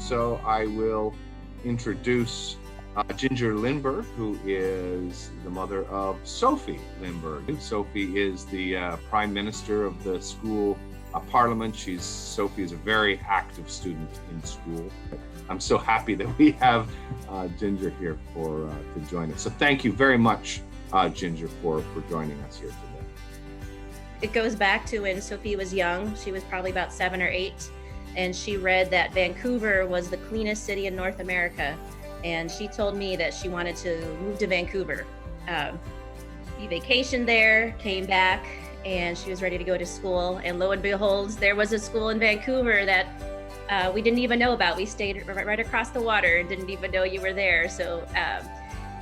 So I will introduce Ginger Lindberg, who is the mother of Sophie Lindberg. Sophie is the Prime Minister of the school parliament. Sophie is a very active student in school. I'm so happy that we have Ginger here to join us. So thank you very much, Ginger, for joining us here today. It goes back to when Sophie was young. She was probably about 7 or 8, and she read that Vancouver was the cleanest city in North America. And she told me that she wanted to move to Vancouver. We vacationed there, came back, and she was ready to go to school. And lo and behold, there was a school in Vancouver that we didn't even know about. We stayed right across the water and didn't even know you were there. So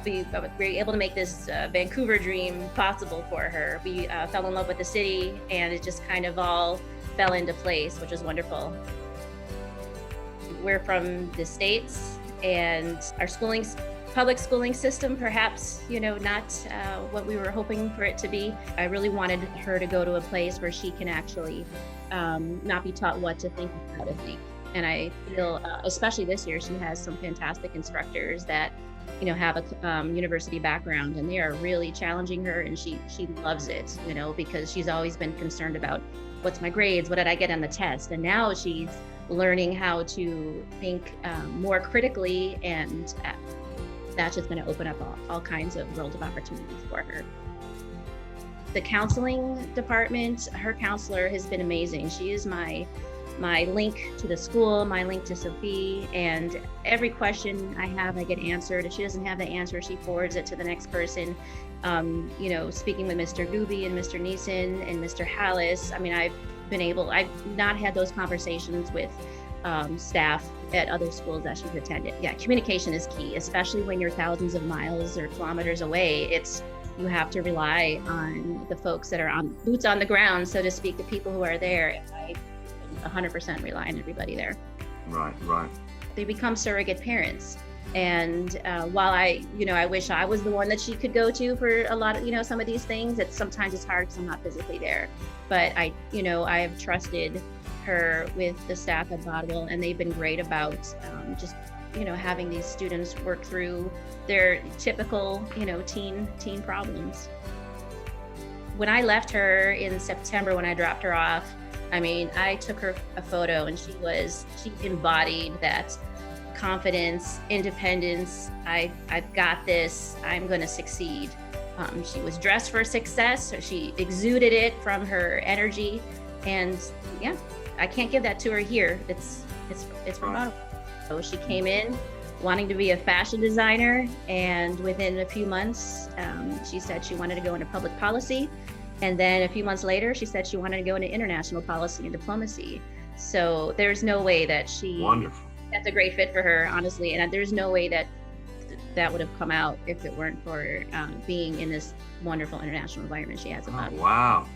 we were able to make this Vancouver dream possible for her. We fell in love with the city, and it just kind of all fell into place, which was wonderful. We're from the States, and our public schooling system, perhaps, not what we were hoping for it to be. I really wanted her to go to a place where she can actually not be taught what to think and how to think. And I feel, especially this year, she has some fantastic instructors that have a university background, and they are really challenging her, and she loves it, because she's always been concerned about what's my grades, what did I get on the test, and now she's learning how to think more critically, and that's just going to open up all kinds of worlds of opportunities for her. The counseling department, her counselor has been amazing. She is my link to the school, my link to Sophie, and every question I have, I get answered. If she doesn't have the answer, she forwards it to the next person. Speaking with Mr. Gooby and Mr. Neeson and Mr. Hallis, I've not had those conversations with staff at other schools that she's attended. Yeah, communication is key, especially when you're thousands of miles or kilometers away. You have to rely on the folks that are boots on the ground, so to speak, the people who are there. I 100% rely on everybody there. Right. They become surrogate parents. And while I wish I was the one that she could go to for a lot of, some of these things, sometimes it's hard because I'm not physically there. But I have trusted her with the staff at Bodwell, and they've been great about just, having these students work through their typical, teen problems. When I left her in September, when I dropped her off, I took her a photo, and she embodied that confidence, independence. I've got this, I'm going to succeed. She was dressed for success, so she exuded it from her energy. And yeah, I can't give that to her here. It's from Bodwell. So she came in wanting to be a fashion designer, and within a few months, she said she wanted to go into public policy. And then a few months later, she said she wanted to go into international policy and diplomacy. So there's no way that Wonderful. That's a great fit for her, honestly. And there's no way that would have come out if it weren't for being in this wonderful international environment she has. Wow.